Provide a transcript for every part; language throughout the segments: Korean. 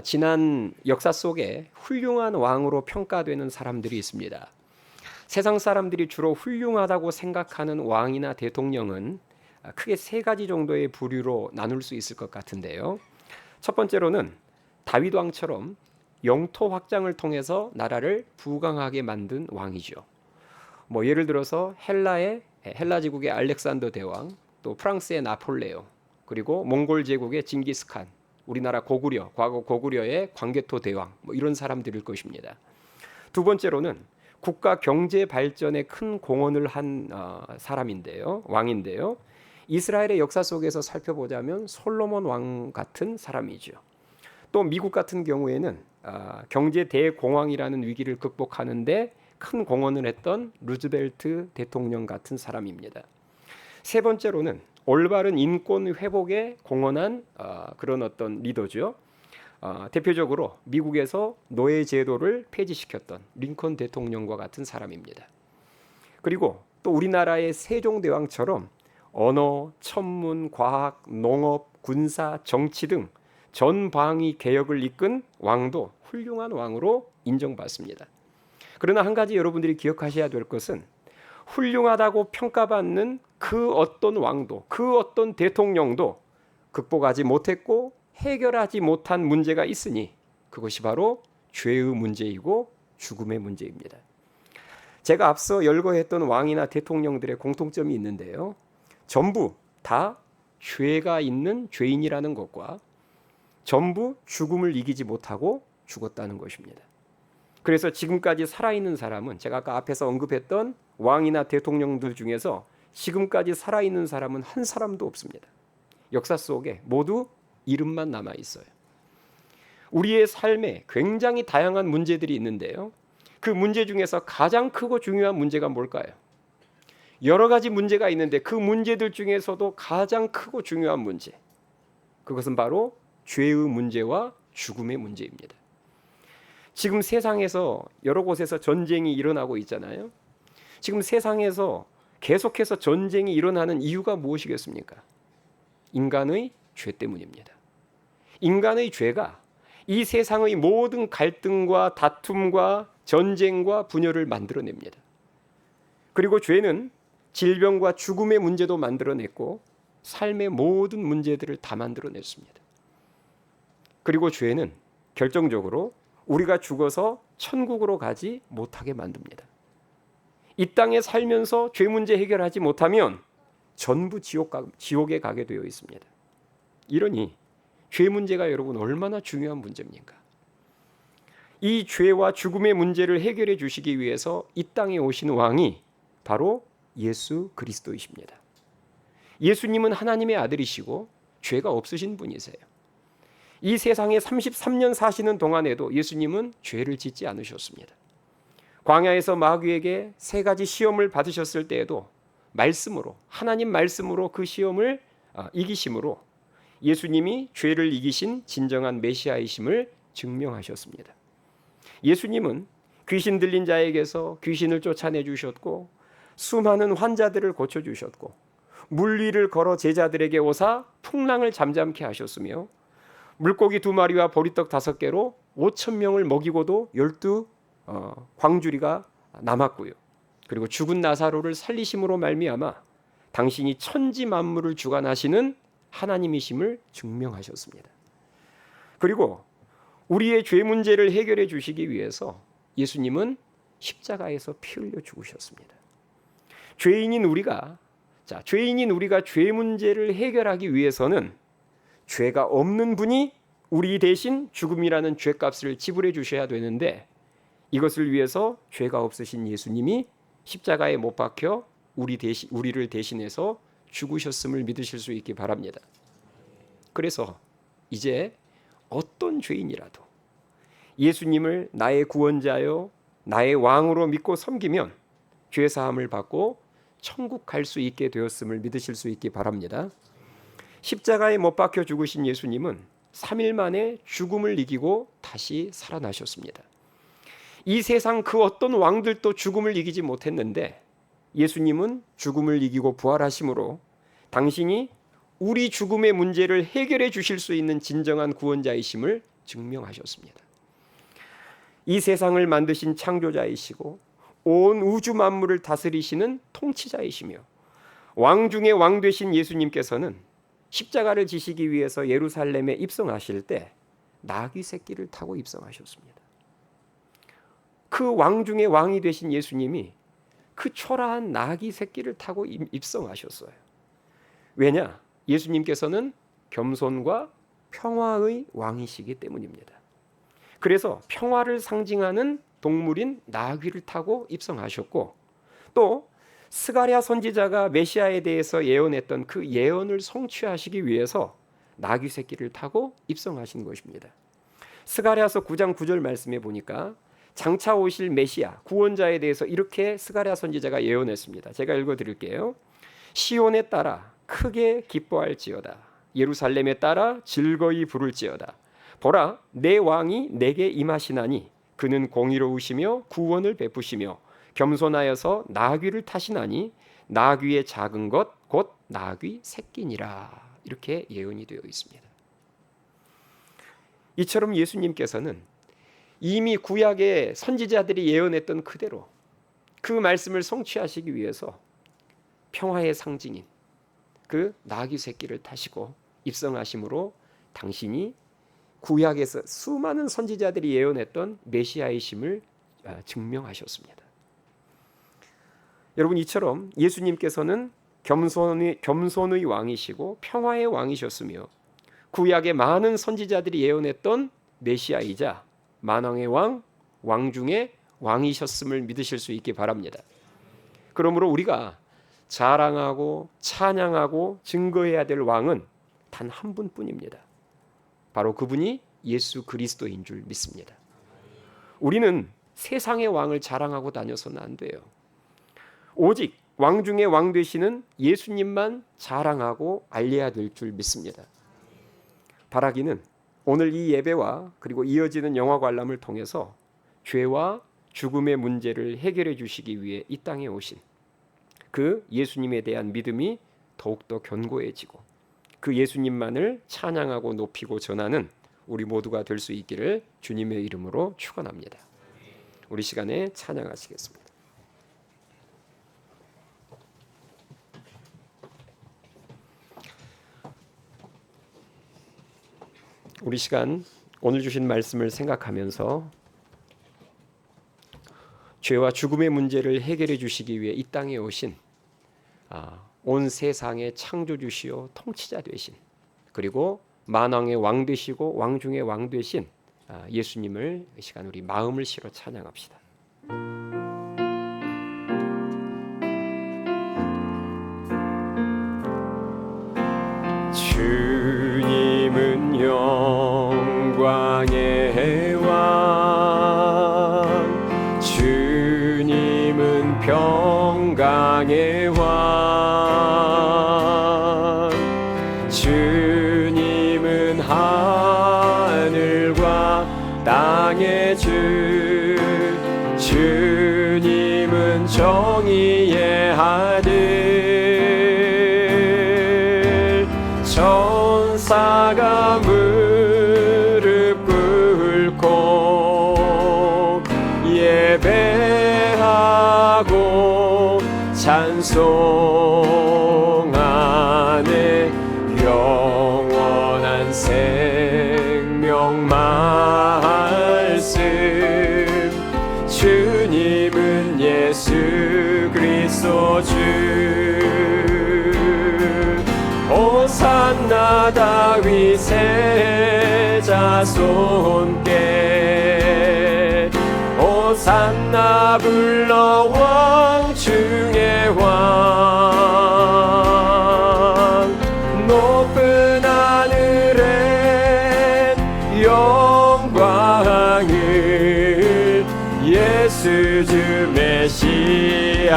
지난 역사 속에 훌륭한 왕으로 평가되는 사람들이 있습니다. 세상 사람들이 주로 훌륭하다고 생각하는 왕이나 대통령은 크게 세 가지 정도의 부류로 나눌 수 있을 것 같은데요. 첫 번째로는 다윗 왕처럼 영토 확장을 통해서 나라를 부강하게 만든 왕이죠. 예를 들어서 헬라 제국의 알렉산더 대왕, 또 프랑스의 나폴레옹, 그리고 몽골 제국의 징기스칸, 우리나라 고구려, 과거 고구려의 광개토 대왕, 이런 사람들일 것입니다. 두 번째로는 국가 경제 발전에 큰 공헌을 한 왕인데요. 이스라엘의 역사 속에서 살펴보자면 솔로몬 왕 같은 사람이죠. 또 미국 같은 경우에는 경제 대공황이라는 위기를 극복하는데 큰 공헌을 했던 루즈벨트 대통령 같은 사람입니다. 세 번째로는 올바른 인권 회복에 공헌한 그런 어떤 리더죠. 대표적으로 미국에서 노예 제도를 폐지시켰던 링컨 대통령과 같은 사람입니다. 그리고 또 우리나라의 세종대왕처럼 언어, 천문, 과학, 농업, 군사, 정치 등 전방위 개혁을 이끈 왕도 훌륭한 왕으로 인정받습니다. 그러나 한 가지 여러분들이 기억하셔야 될 것은 훌륭하다고 평가받는 그 어떤 왕도, 그 어떤 대통령도 극복하지 못했고 해결하지 못한 문제가 있으니 그것이 바로 죄의 문제이고 죽음의 문제입니다. 제가 앞서 열거했던 왕이나 대통령들의 공통점이 있는데요. 전부 다 죄가 있는 죄인이라는 것과 전부 죽음을 이기지 못하고 죽었다는 것입니다. 그래서 지금까지 살아있는 사람은 제가 아까 앞에서 언급했던 왕이나 대통령들 중에서 지금까지 살아있는 사람은 한 사람도 없습니다. 역사 속에 모두 이름만 남아 있어요. 우리의 삶에 굉장히 다양한 문제들이 있는데요. 그 문제 중에서 가장 크고 중요한 문제가 뭘까요? 여러 가지 문제가 있는데 그 문제들 중에서도 가장 크고 중요한 문제, 그것은 바로 죄의 문제와 죽음의 문제입니다. 지금 세상에서 여러 곳에서 전쟁이 일어나고 있잖아요. 지금 세상에서 계속해서 전쟁이 일어나는 이유가 무엇이겠습니까? 인간의 죄 때문입니다. 인간의 죄가 이 세상의 모든 갈등과 다툼과 전쟁과 분열을 만들어냅니다. 그리고 죄는 질병과 죽음의 문제도 만들어냈고 삶의 모든 문제들을 다 만들어냈습니다. 그리고 죄는 결정적으로 우리가 죽어서 천국으로 가지 못하게 만듭니다. 이 땅에 살면서 죄 문제 해결하지 못하면 전부 지옥에 가게 되어 있습니다. 이러니 죄 문제가 여러분 얼마나 중요한 문제입니까? 이 죄와 죽음의 문제를 해결해 주시기 위해서 이 땅에 오신 왕이 바로 예수 그리스도이십니다. 예수님은 하나님의 아들이시고 죄가 없으신 분이세요. 이 세상에 33년 사시는 동안에도 예수님은 죄를 짓지 않으셨습니다. 광야에서 마귀에게 세 가지 시험을 받으셨을 때에도 말씀으로, 하나님 말씀으로 그 시험을 이기심으로 예수님이 죄를 이기신 진정한 메시아이심을 증명하셨습니다. 예수님은 귀신 들린 자에게서 귀신을 쫓아내 주셨고 수많은 환자들을 고쳐주셨고 물 위를 걸어 제자들에게 오사 풍랑을 잠잠케 하셨으며 물고기 2마리와 보리떡 5개로 5,000명을 먹이고도 12 광주리가 남았고요. 그리고 죽은 나사로를 살리심으로 말미암아 당신이 천지 만물을 주관하시는 하나님이심을 증명하셨습니다. 그리고 우리의 죄 문제를 해결해 주시기 위해서 예수님은 십자가에서 피 흘려 죽으셨습니다. 죄인인 우리가 죄 문제를 해결하기 위해서는 죄가 없는 분이 우리 대신 죽음이라는 죄값을 지불해 주셔야 되는데 이것을 위해서 죄가 없으신 예수님이 십자가에 못 박혀 우리를 대신해서 죽으셨음을 믿으실 수 있기 바랍니다. 그래서 이제 어떤 죄인이라도 예수님을 나의 구원자요 나의 왕으로 믿고 섬기면 죄 사함을 받고 천국 갈 수 있게 되었음을 믿으실 수 있기 바랍니다. 십자가에 못 박혀 죽으신 예수님은 3일 만에 죽음을 이기고 다시 살아나셨습니다. 이 세상 그 어떤 왕들도 죽음을 이기지 못했는데 예수님은 죽음을 이기고 부활하심으로 당신이 우리 죽음의 문제를 해결해 주실 수 있는 진정한 구원자이심을 증명하셨습니다. 이 세상을 만드신 창조자이시고 온 우주 만물을 다스리시는 통치자이시며 왕 중에 왕 되신 예수님께서는 십자가를 지시기 위해서 예루살렘에 입성하실 때 나귀 새끼를 타고 입성하셨습니다. 그 왕 중에 왕이 되신 예수님이 그 초라한 나귀 새끼를 타고 입성하셨어요. 왜냐? 예수님께서는 겸손과 평화의 왕이시기 때문입니다. 그래서 평화를 상징하는 동물인 나귀를 타고 입성하셨고, 또 스가랴 선지자가 메시아에 대해서 예언했던 그 예언을 성취하시기 위해서 나귀 새끼를 타고 입성하신 것입니다. 스가랴서 9장 9절 말씀에 보니까 장차 오실 메시아 구원자에 대해서 이렇게 스가랴 선지자가 예언했습니다. 제가 읽어드릴게요. 시온에 따라 크게 기뻐할지어다. 예루살렘에 따라 즐거이 부를지어다. 보라, 내 왕이 내게 임하시나니 그는 공의로우시며 구원을 베푸시며 겸손하여서 나귀를 타시나니 나귀의 작은 것 곧 나귀 새끼니라. 이렇게 예언이 되어 있습니다. 이처럼 예수님께서는 이미 구약의 선지자들이 예언했던 그대로 그 말씀을 성취하시기 위해서 평화의 상징인 그 나귀 새끼를 타시고 입성하심으로 당신이 구약에서 수많은 선지자들이 예언했던 메시아이심을 증명하셨습니다. 여러분, 이처럼 예수님께서는 겸손의 왕이시고 평화의 왕이셨으며 구약의 많은 선지자들이 예언했던 메시아이자 만왕의 왕, 왕 중에 왕이셨음을 믿으실 수 있기 바랍니다. 그러므로 우리가 자랑하고 찬양하고 증거해야 될 왕은 단 한 분뿐입니다. 바로 그분이 예수 그리스도인 줄 믿습니다. 우리는 세상의 왕을 자랑하고 다녀서는 안 돼요. 오직 왕 중에 왕 되시는 예수님만 자랑하고 알려야 될 줄 믿습니다. 바라기는 오늘 이 예배와 그리고 이어지는 영화 관람을 통해서 죄와 죽음의 문제를 해결해 주시기 위해 이 땅에 오신 그 예수님에 대한 믿음이 더욱더 견고해지고 그 예수님만을 찬양하고 높이고 전하는 우리 모두가 될 수 있기를 주님의 이름으로 축원합니다. 우리 시간에 찬양하시겠습니다. 우리 시간 오늘 주신 말씀을 생각하면서 죄와 죽음의 문제를 해결해 주시기 위해 이 땅에 오신 온 세상의 창조주시오 통치자 되신 그리고 만왕의 왕 되시고 왕 중에 왕 되신 예수님을 이 시간 우리 마음을 실어 찬양합시다. 주님은 영광의 왕, 주님은 평강의 왕, 주님은 하늘과 땅의 주, 주님은 정의의 아들, 천사가 무릎 꿇고 예배하고 찬송하네. 영원한 생명 말씀, 주님은 예수 그리스도 주. 호산나 다윗의 자손께, 호산나 불러 왕 중의 왕. 높은 하늘에 영광을 예수 주 메시아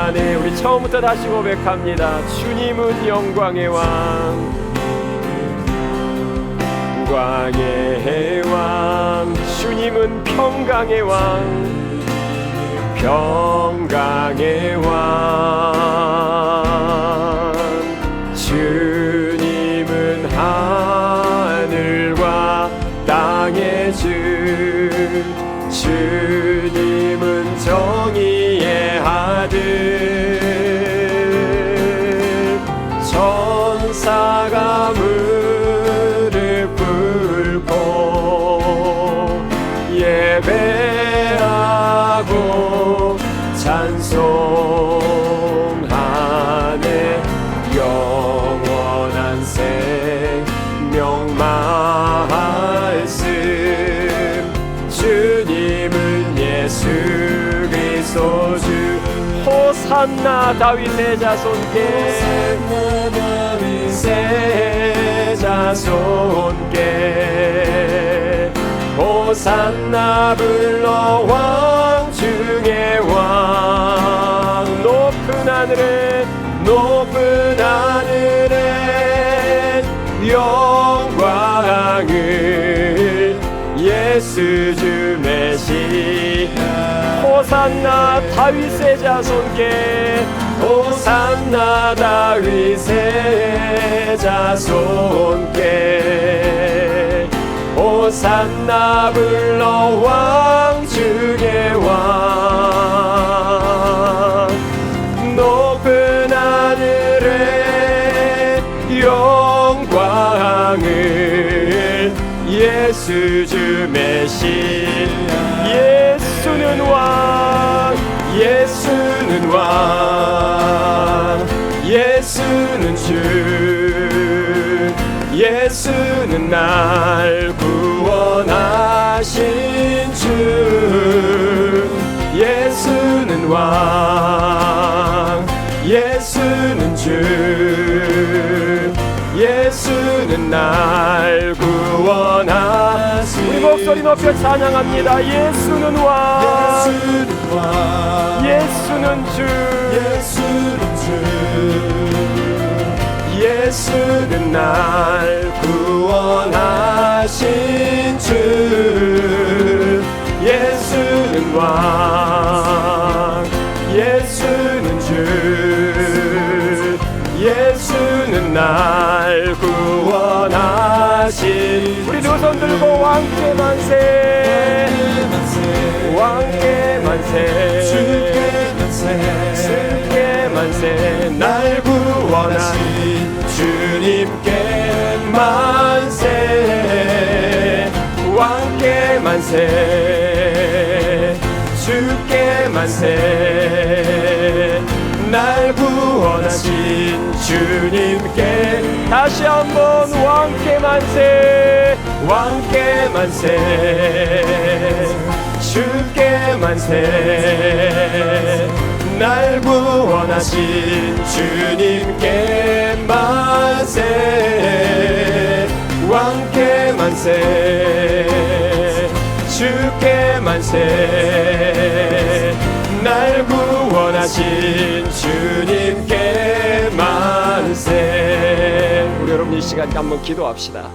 안에. 우리 처음부터 다시 고백합니다. 주님은 영광의 왕, 영광의 왕, 주님은 평강의 왕, 평강의 왕, 주님은 하늘과 땅 주 주님은 정의의 아들 천사가 무릎 꿇고 예배하고 찬송하네 영원한 생명 말씀 주님은 예수 그리스도 주 호산나 다윗의 자손께 다윗의 자손께 호산나 불러 왕 중의 왕 높은 하늘에 영광을 예수 주 메시아 호산나 다윗의 자손께 호산나 다윗의 자손께 호산나 불러 왕 중의 왕 높은 하늘에 영광을 예수 주 메시아 예수는 왕 예수는 왕 예수는 주 예수는 날 구원하신 주 예수는 왕 예수는 주 예수는 날 구원하신 우리 목소리 높여 찬양합니다. 예수는 왕 예수는 주 예수는 날 구원하신 주 예수는 왕 예수는 주 예수는 날 구원하신 우리 두 손 들고 왕께 만세 왕께 만세 주께 만세 날 구원하신 주님께 만세 왕께 만세 주께 만세 날 구원하신 주님께 다시 한번 왕께 만세 왕께 만세 주께 만세 날 구원하신 주님께 만세 왕께 만세 주께 만세 날 구원하신 주님께 만세 우리 여러분 이 시간 한번 기도합시다.